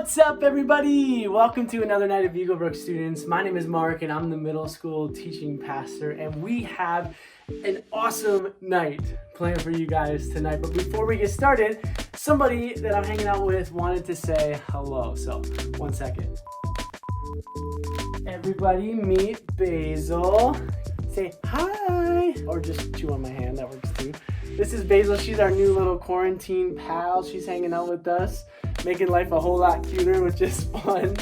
What's up, everybody? Welcome to another night of Eagle Brook Students. My name is Mark, and I'm the middle school teaching pastor, and we have an awesome night planned for you guys tonight. But before we get started, somebody that I'm hanging out with wanted to say hello. So, 1 second. Everybody meet Basil. Say hi, or just chew on my hand, that works too. This is Basil. She's our new little quarantine pal. She's hanging out with us, making life a whole lot cuter, which is fun.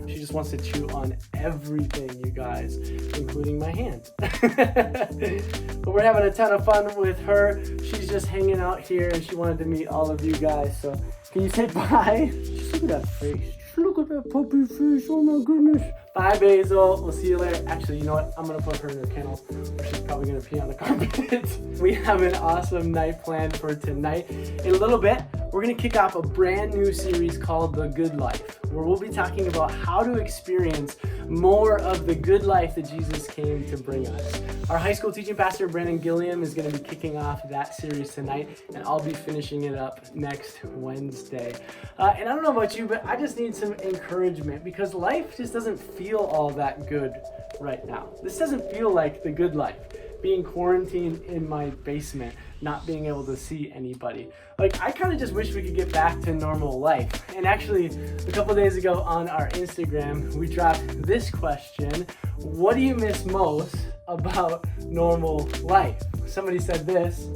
She just wants to chew on everything, you guys, including my hand. But we're having a ton of fun with her. She's just hanging out here, and she wanted to meet all of you guys. So can you say bye? Just look at that face. Look at that puppy face. Oh my goodness. Bye, Basil. We'll see you later. Actually, you know what? I'm going to put her in her kennel, or she's probably going to pee on the carpet. We have an awesome night planned for tonight. In a little bit, we're going to kick off a brand new series called The Good Life, where we'll be talking about how to experience more of the good life that Jesus came to bring us. Our high school teaching pastor, Brandon Gilliam, is going to be kicking off that series tonight, and I'll be finishing it up next Wednesday. And I don't know about you, but I just need some encouragement because life just doesn't feel all that good right now. This doesn't feel like the good life. Being quarantined in my basement, not being able to see anybody. Like, I kind of just wish we could get back to normal life. And actually, a couple days ago on our Instagram, we dropped this question: what do you miss most about normal life? Somebody said this: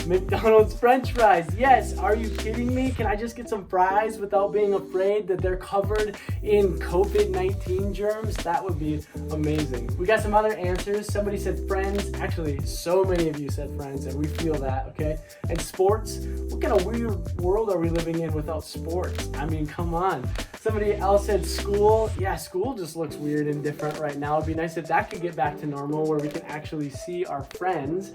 McDonald's French fries. Yes, are you kidding me? Can I just get some fries without being afraid that they're covered in COVID-19 germs? That would be amazing. We got some other answers. Somebody said friends. Actually, so many of you said friends, and we feel that, okay? And sports. What kind of weird world are we living in without sports? I mean, come on. Somebody else said school. Yeah, school just looks weird and different right now. It'd be nice if that could get back to normal where we can actually see our friends.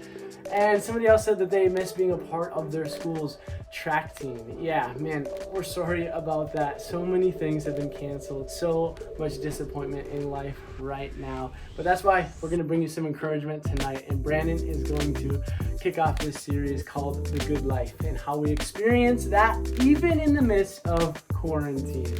And somebody else said that they miss being a part of their school's track team. Yeah, man, we're sorry about that. So many things have been canceled. So much disappointment in life right now. But that's why we're going to bring you some encouragement tonight. And Brandon is going to kick off this series called The Good Life and how we experience that even in the midst of quarantine.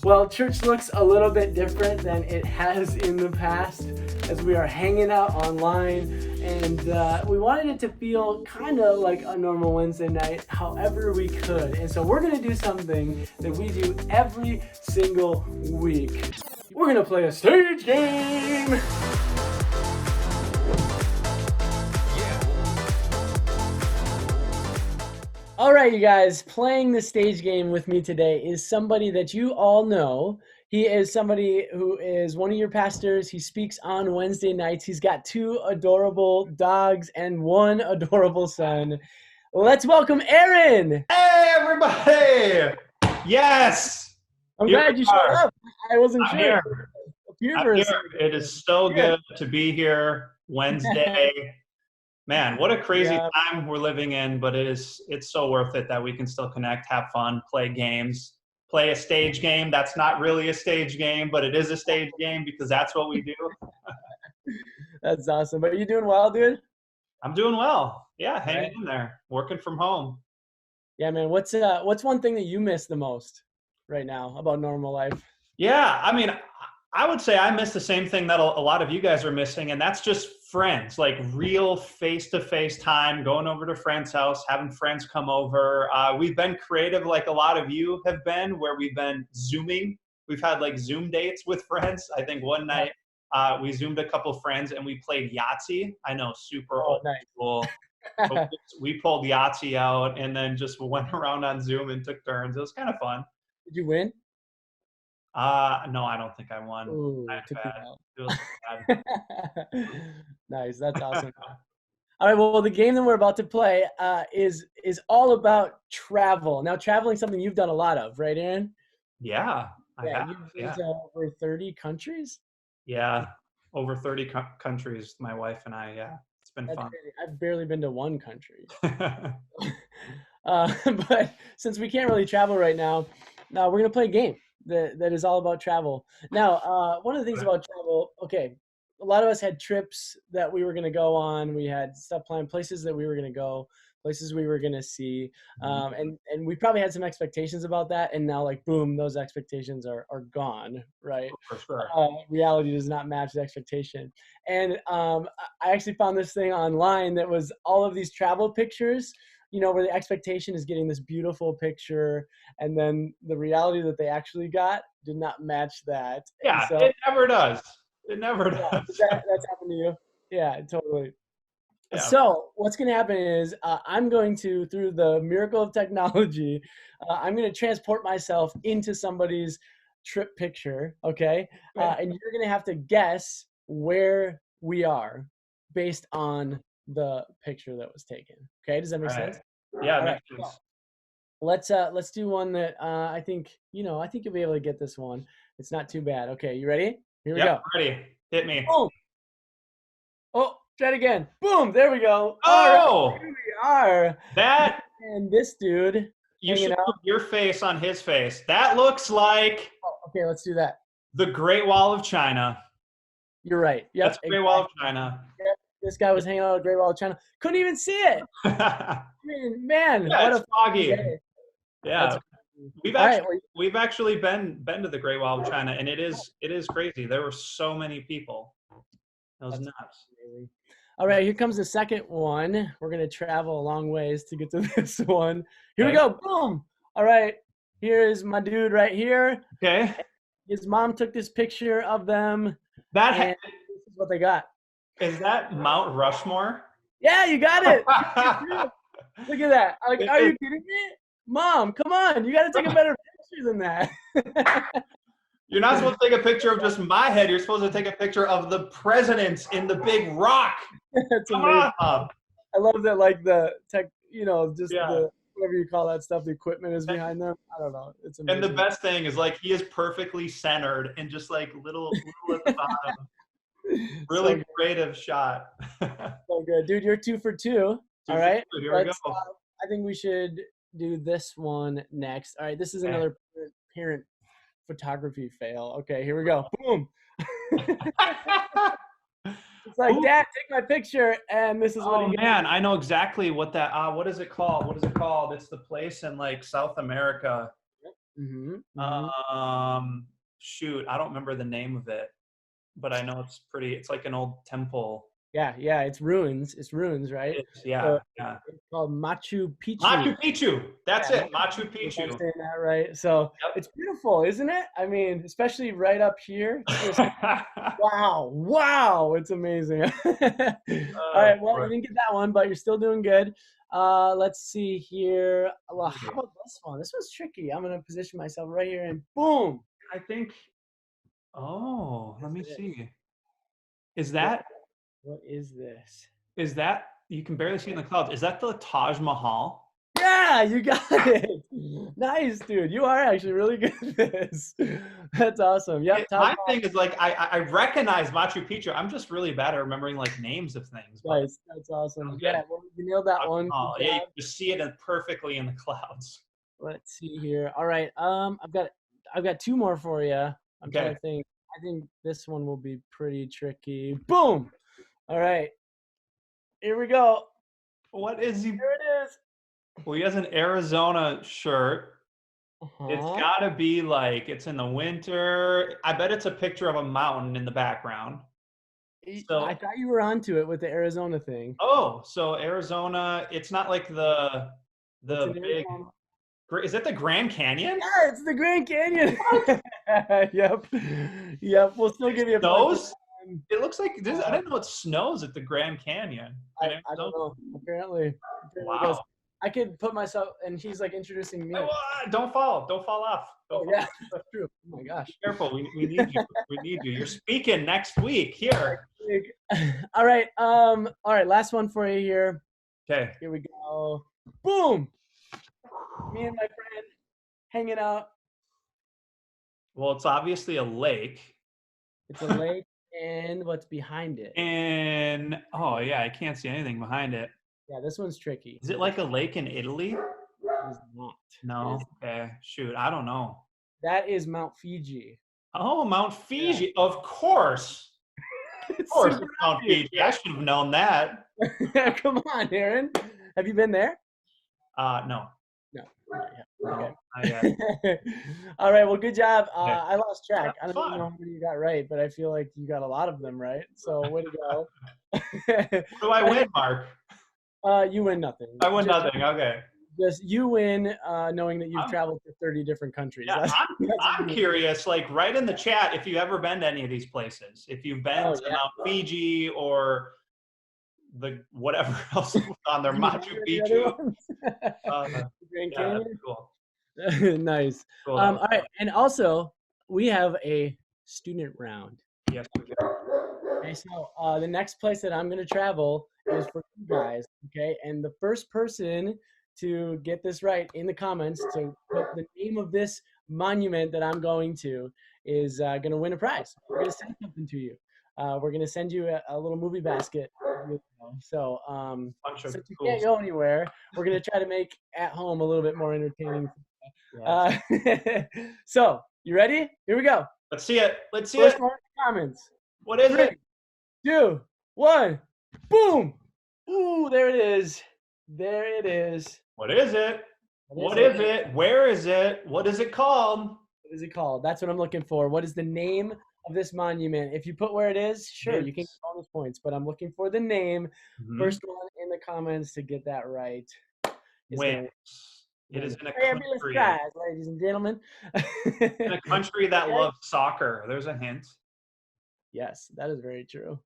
Well, church looks a little bit different than it has in the past as we are hanging out online, and we wanted it to feel kind of like a normal Wednesday night however we could. And so we're going to do something that we do every single week. We're going to play a stage game. All right, you guys, playing the stage game with me today is somebody that you all know. He is somebody who is one of your pastors. He speaks on Wednesday nights. He's got 2 adorable dogs and 1 adorable son. Let's welcome Aaron. Hey, everybody! Yes! I'm glad you showed up. I wasn't sure. I'm here. It is so good to be here Wednesday. Man, what a crazy time we're living in, but it's so worth it that we can still connect, have fun, play games, play a stage game. That's not really a stage game, but it is a stage game because that's what we do. That's awesome. But you doing well, dude? I'm doing well. Yeah, hanging in there, working from home. Yeah, man. What's one thing that you miss the most right now about normal life? Yeah, I mean, I would say I miss the same thing that a lot of you guys are missing, and that's just friends, like real face-to-face time, going over to friends' house, having friends come over. We've been creative like a lot of you have been, where we've been Zooming. We've had like Zoom dates with friends. I think one night we Zoomed a couple friends and we played Yahtzee. I know, super old school. We pulled Yahtzee out and then just went around on Zoom and took turns. It was kind of fun. Did you win? No, I don't think I won. Ooh, It was bad. Nice, that's awesome. All right, well, the game that we're about to play is all about travel. Now, traveling is something you've done a lot of, right, Aaron? Yeah, I have. You've been to over 30 countries? Yeah, over 30 countries, my wife and I, It's been fun. I've barely been to one country. But since we can't really travel right now, we're going to play a game that is all about travel. Now, one of the things about travel, okay, a lot of us had trips that we were going to go on. We had stuff planned, places that we were going to go. places we were gonna see, and we probably had some expectations about that, and now like boom, those expectations are gone, right? For sure. Reality does not match the expectation. And I actually found this thing online that was all of these travel pictures, where the expectation is getting this beautiful picture, and then the reality that they actually got did not match that. And Yeah, so it never does. It never yeah, does. that's happened to you. Yeah, totally. Yeah. So what's going to happen is I'm going to, through the miracle of technology, I'm going to transport myself into somebody's trip picture, okay? Okay. And you're going to have to guess where we are based on the picture that was taken. Okay, does that make All right. sense? Yeah, it All right, makes sense. let's do one that I think you'll be able to get this one. It's not too bad. Okay, you ready? Here we Yep, go. ready. Hit me. Boom. Oh, try it again. Boom. There we go. All right, Oh, here we are. that And this dude you hanging should out. put your face on his face. That looks like Oh, okay, let's do that. the Great Wall of China. You're right. Yep. That's the Great Wall of China. Yep. This guy was hanging out at Great Wall of China. Couldn't even see it. I mean, man, Yeah, what it's a foggy. day. Yeah, That's crazy. we've All right, actually we've actually been to the Great Wall of China, and it is crazy. There were so many people. It was That's nuts. amazing. All right, here comes the second one. We're gonna travel a long ways to get to this one. Here we Okay. go. Boom. All right, here's my dude right here. Okay. His mom took this picture of them, That and this is what they got. is that Mount Rushmore? Yeah, you got it. Look at that. Like, It are is. you kidding me? Mom, come on. You got to take a better picture than that. You're not supposed to take a picture of just my head. You're supposed to take a picture of the presidents in the big rock. That's Come amazing. on, Mom. I love that, like the tech, just Yeah. the whatever you call that stuff, the equipment is behind them. I don't know. It's amazing. And the best thing is like he is perfectly centered and just like little at the bottom. Really So creative shot. so good. Dude, you're 2 for 2. Two All for right. two. Here we go. I think we should do this one next. All right. This is Okay. another parent photography fail. Okay, here we go. Boom. It's like, Ooh. Dad, take my picture, and this is what Oh he gets. man, I know exactly what that. What is it called? What is it called? It's the place in like South America. Shoot, I don't remember the name of it, but I know it's pretty. It's like an old temple. Yeah, it's ruins. It's ruins, right? Yeah. It's called Machu Picchu. Machu Picchu. That's Yeah, it. Machu I'm Picchu. saying that right. So Yep. it's beautiful, isn't it? I mean, especially right up here. Just, wow, it's amazing. All right, well, you didn't get that one, but you're still doing good. Let's see here. Well, how about this one? This one's tricky. I'm gonna position myself right here, and boom. I think. Oh, let me Yes, it see. Is that? What is this? Is that? You can barely see in the clouds. Is that the Taj Mahal? Yeah, you got it. Nice, dude. You are actually really good at this. That's awesome. Yep. My thing is like I recognize Machu Picchu. I'm just really bad at remembering like names of things. Nice. That's awesome. Okay. Yeah, well, you nailed that one. Oh, yeah, you can just see it perfectly in the clouds. Let's see here. All right. I've got 2 more for you. I'm trying Okay. to think. I think this one will be pretty tricky. Boom. All right. Here we go. What is he? Here it is. Well, he has an Arizona shirt. It's got to be like it's in the winter. I bet it's a picture of a mountain in the background. So I thought you were onto it with the Arizona thing. oh, so Arizona. It's not like the It's in big. Arizona. Is it the Grand Canyon? Yeah, it's the Grand Canyon. Yep. We'll still give you a point. Snows? It looks like this. I didn't know it snows at the Grand Canyon. I don't know. Apparently it does. Wow. I could put myself, and he's like introducing me. Don't fall. Don't fall off. Don't fall Yeah, off. that's true. Oh my gosh. Be careful. We need you. We need you. You're speaking next week here. All right. All right. Last one for you here. Okay. Here we go. Boom. Me and my friend hanging out. Well, it's obviously a lake. It's a lake, and what's behind it? And oh yeah, I can't see anything behind it. Yeah, this one's tricky. Is it like a lake in Italy? It is not. No. Okay. Shoot, I don't know. That is Mount Fiji. Oh, Mount Fiji. Of course. Of course, it's Mount Fiji. I should have known that. Come on, Aaron. Have you been there? No. No. Okay. I, All right. Well, good job. Okay. I lost track. I That's don't even fun. know how many you got right, but I feel like you got a lot of them right. So way to go. What do I win, Mark? You win nothing. I win nothing. Okay. Just you win, knowing that you've I'm- traveled to 30 different countries. Yeah, That's I'm curious. Like, write in the chat if you've ever been to any of these places. If you've been to Mount Fiji or the whatever else on there, Machu Picchu. Grand Yeah, Canyon. that's cool. Nice. Cool. All right, and also we have a student round. Yes, we do. Okay, so the next place that I'm going to travel is for you guys, okay? And the first person to get this right in the comments to put the name of this monument that I'm going to is going to win a prize. We're going to send something to you. We're going to send you a little movie basket. So since you can't go anywhere, we're going to try to make at home a little bit more entertaining. So, you ready? Here we go. Let's see it. Let's see First it. one in the comments. What is 3, it? 2, 1. Boom. Ooh, there it is. There it is. What is it? What is it? Where is it? What is it called? What is it called? That's what I'm looking for. What is the name of this monument? If you put where it is, sure, you can get bonus points, but I'm looking for the name. First one in the comments to get that right. Wins. It is in a country. Ladies and gentlemen. In a country that loves soccer. There's a hint. Yes, that is very true.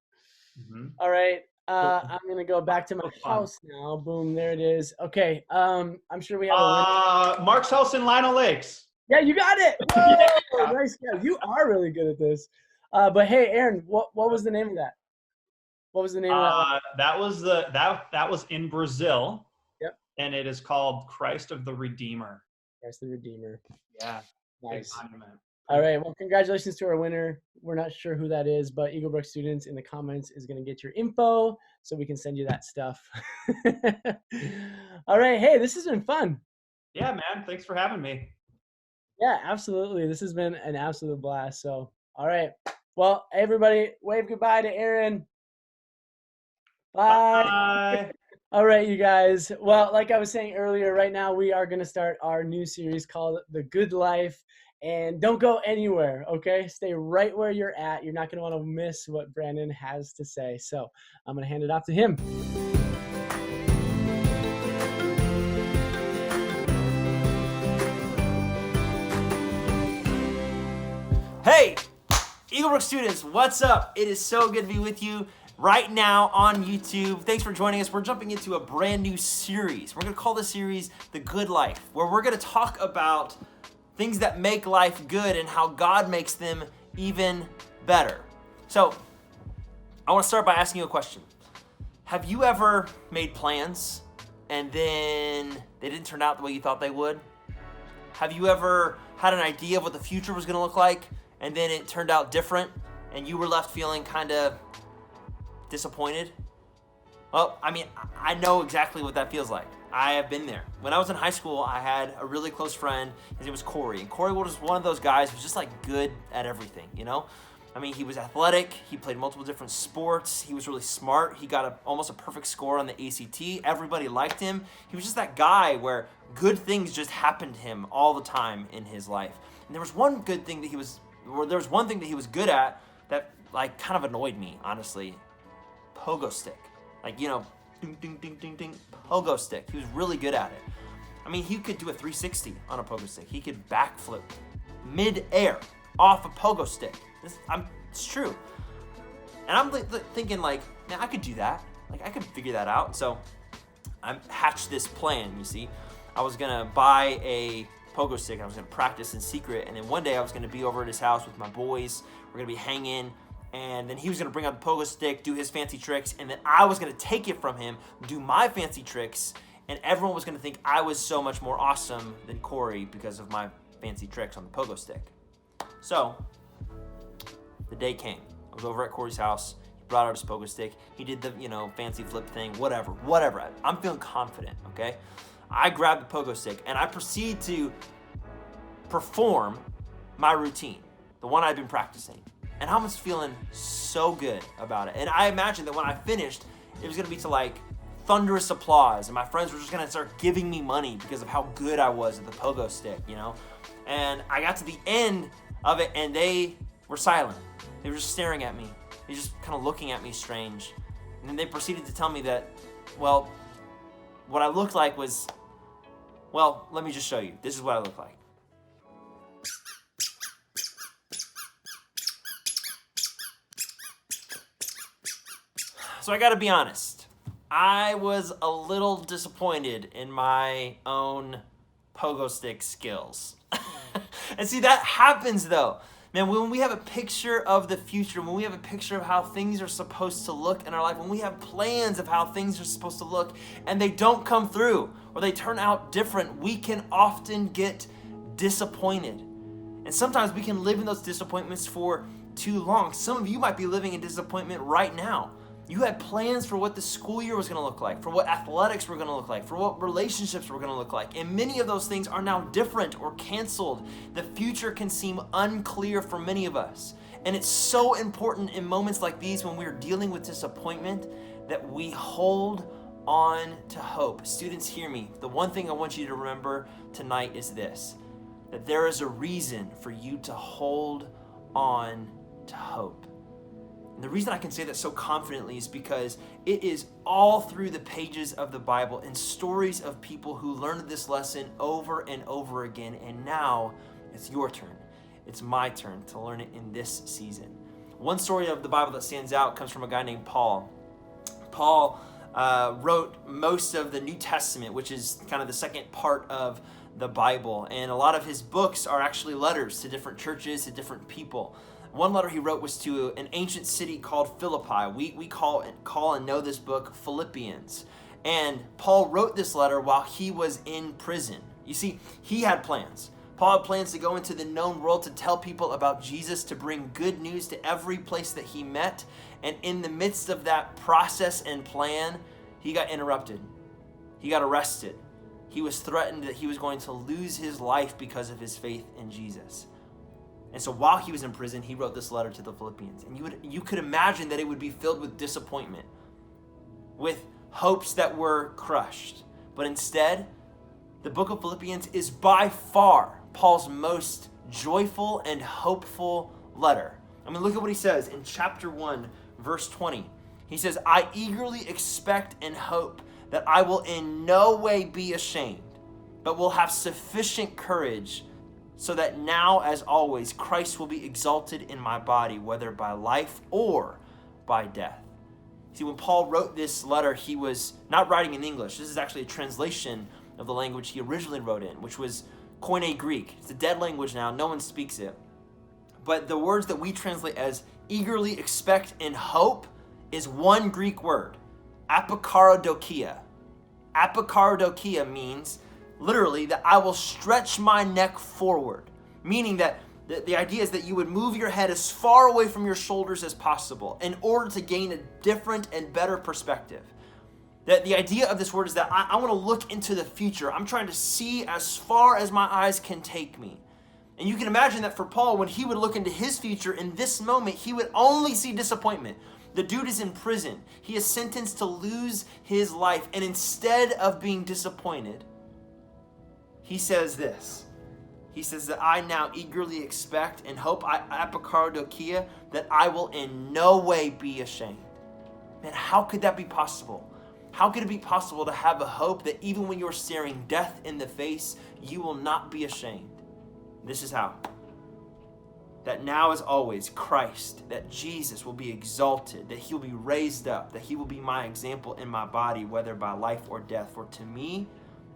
Mm-hmm. All right. I'm going to go back to my house now. Boom, there it is. Okay. I'm sure we have a winner. Mark's house in Lino Lakes. Yeah, you got it. Whoa, nice guy. You are really good at this. But hey, Aaron, what was the name of that? What was the name of that? That was in Brazil. Yep. And it is called Christ of the Redeemer. Christ the Redeemer. Yeah. Nice. All right. Well, congratulations to our winner. We're not sure who that is, but Eagle Brook Students in the comments is going to get your info so we can send you that stuff. All right. Hey, this has been fun. Yeah, man. Thanks for having me. Yeah, absolutely. This has been an absolute blast. So, all right. Well, everybody, wave goodbye to Aaron. Bye. Bye. All right, you guys. Well, like I was saying earlier, right now we are going to start our new series called The Good Life. And don't go anywhere, okay? Stay right where you're at. You're not going to want to miss what Brandon has to say. So I'm going to hand it off to him. Hey, Eagle Brook students, what's up? It is so good to be with you right now on YouTube. Thanks for joining us. We're jumping into a brand new series. We're going to call this series The Good Life, where we're going to talk about things that make life good and how God makes them even better. So, I want to start by asking you a question. Have you ever made plans and then they didn't turn out the way you thought they would? Have you ever had an idea of what the future was going to look like and then it turned out different and you were left feeling kind of disappointed? Well, I mean, I know exactly what that feels like. I have been there. When I was in high school, I had a really close friend. His name was Corey. And Corey was one of those guys who was just like good at everything, you know? I mean, he was athletic. He played multiple different sports. He was really smart. He got almost a perfect score on the ACT. Everybody liked him. He was just that guy where good things just happened to him all the time in his life. And there was one thing that he was good at that like kind of annoyed me, honestly. Pogo stick. Like, you know, ding, ding, ding, ding, ding, pogo stick. He was really good at it. I mean, he could do a 360 on a pogo stick. He could backflip mid-air off a pogo stick. It's true. And I'm thinking like, man, I could do that. Like, I could figure that out. So I hatched this plan, you see. I was going to buy a pogo stick. I was going to practice in secret. And then one day I was going to be over at his house with my boys. We're going to be hanging. And then he was going to bring out the pogo stick, do his fancy tricks, and then I was going to take it from him, do my fancy tricks, and everyone was going to think I was so much more awesome than Corey because of my fancy tricks on the pogo stick. So, the day came. I was over at Corey's house. He brought out his pogo stick. He did the, fancy flip thing, whatever. I'm feeling confident, okay? I grabbed the pogo stick, and I proceed to perform my routine, the one I've been practicing. And I was feeling so good about it. And I imagined that when I finished, it was gonna be to like thunderous applause, and my friends were just gonna start giving me money because of how good I was at the pogo stick, And I got to the end of it, and they were silent. They were just staring at me. They were just kind of looking at me strange. And then they proceeded to tell me that, well, what I looked like was, well, let me just show you. This is what I look like. So I gotta be honest. I was a little disappointed in my own pogo stick skills. And see, that happens though. Man, when we have a picture of the future, when we have a picture of how things are supposed to look in our life, when we have plans of how things are supposed to look and they don't come through or they turn out different, we can often get disappointed. And sometimes we can live in those disappointments for too long. Some of you might be living in disappointment right now. You had plans for what the school year was going to look like, for what athletics were going to look like, for what relationships were going to look like. And many of those things are now different or canceled. The future can seem unclear for many of us. And it's so important in moments like these when we're dealing with disappointment that we hold on to hope. Students, hear me. The one thing I want you to remember tonight is this, that there is a reason for you to hold on to hope. And the reason I can say that so confidently is because it is all through the pages of the Bible and stories of people who learned this lesson over and over again. And now it's your turn. It's my turn to learn it in this season. One story of the Bible that stands out comes from a guy named Paul. Paul wrote most of the New Testament, which is kind of the second part of the Bible. And a lot of his books are actually letters to different churches, to different people. One letter he wrote was to an ancient city called Philippi. We call and know this book Philippians. And Paul wrote this letter while he was in prison. You see, he had plans. Paul had plans to go into the known world to tell people about Jesus, to bring good news to every place that he met. And in the midst of that process and plan, he got interrupted. He got arrested. He was threatened that he was going to lose his life because of his faith in Jesus. And so while he was in prison, he wrote this letter to the Philippians. And you could imagine that it would be filled with disappointment, with hopes that were crushed. But instead, the book of Philippians is by far Paul's most joyful and hopeful letter. I mean, look at what he says in chapter 1, verse 20. He says, I eagerly expect and hope that I will in no way be ashamed, but will have sufficient courage so that now, as always, Christ will be exalted in my body, whether by life or by death. See, when Paul wrote this letter, he was not writing in English. This is actually a translation of the language he originally wrote in, which was Koine Greek. It's a dead language now. No one speaks it. But the words that we translate as eagerly expect and hope is one Greek word, apikarodokia. Apikarodokia means literally that I will stretch my neck forward, meaning that the idea is that you would move your head as far away from your shoulders as possible in order to gain a different and better perspective. That the idea of this word is that I want to look into the future. I'm trying to see as far as my eyes can take me. And you can imagine that for Paul, when he would look into his future in this moment, he would only see disappointment. The dude is in prison. He is sentenced to lose his life. And instead of being disappointed, he says this. He says that I now eagerly expect and hope, apikarodokia, that I will in no way be ashamed. Man, how could that be possible? How could it be possible to have a hope that even when you're staring death in the face, you will not be ashamed? This is how. That now as always, Christ, that Jesus will be exalted, that he'll be raised up, that he will be my example in my body, whether by life or death. For to me,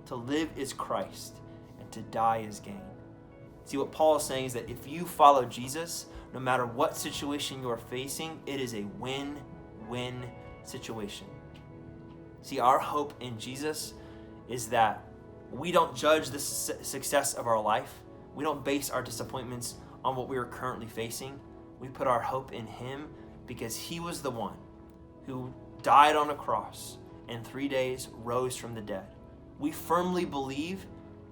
to live is Christ, and to die is gain. See, what Paul is saying is that if you follow Jesus, no matter what situation you're facing, it is a win-win situation. See, our hope in Jesus is that we don't judge the success of our life. We don't base our disappointments on what we are currently facing. We put our hope in him because he was the one who died on a cross and 3 days rose from the dead. We firmly believe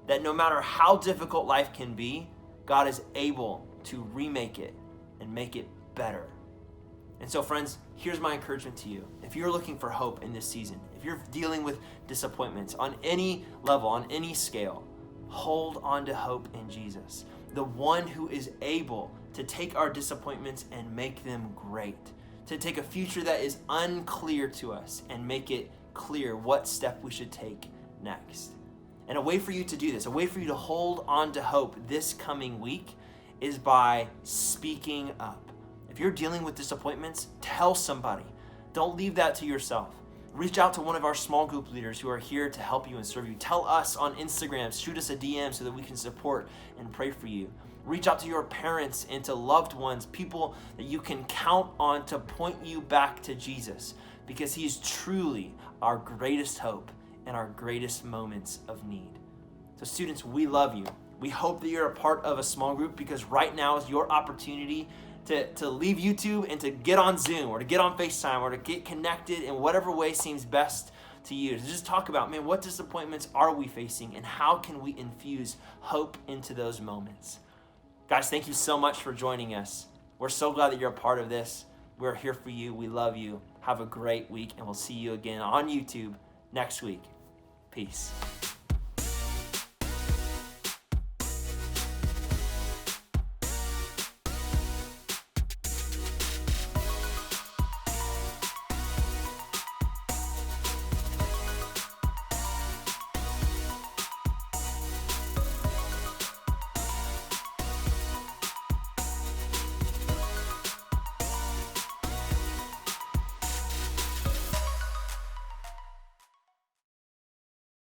that no matter how difficult life can be, God is able to remake it and make it better. And so friends, here's my encouragement to you. If you're looking for hope in this season, if you're dealing with disappointments on any level, on any scale, hold on to hope in Jesus, the one who is able to take our disappointments and make them great, to take a future that is unclear to us and make it clear what step we should take next. And a way for you to do this, a way for you to hold on to hope this coming week is by speaking up. If you're dealing with disappointments, tell somebody. Don't leave that to yourself. Reach out to one of our small group leaders who are here to help you and serve you. Tell us on Instagram, shoot us a DM so that we can support and pray for you. Reach out to your parents and to loved ones, people that you can count on to point you back to Jesus, because he's truly our greatest hope in our greatest moments of need. So students, we love you. We hope that you're a part of a small group, because right now is your opportunity to leave YouTube and to get on Zoom or to get on FaceTime or to get connected in whatever way seems best to you. To just talk about, man, what disappointments are we facing and how can we infuse hope into those moments? Guys, thank you so much for joining us. We're so glad that you're a part of this. We're here for you. We love you. Have a great week, and we'll see you again on YouTube next week. Peace.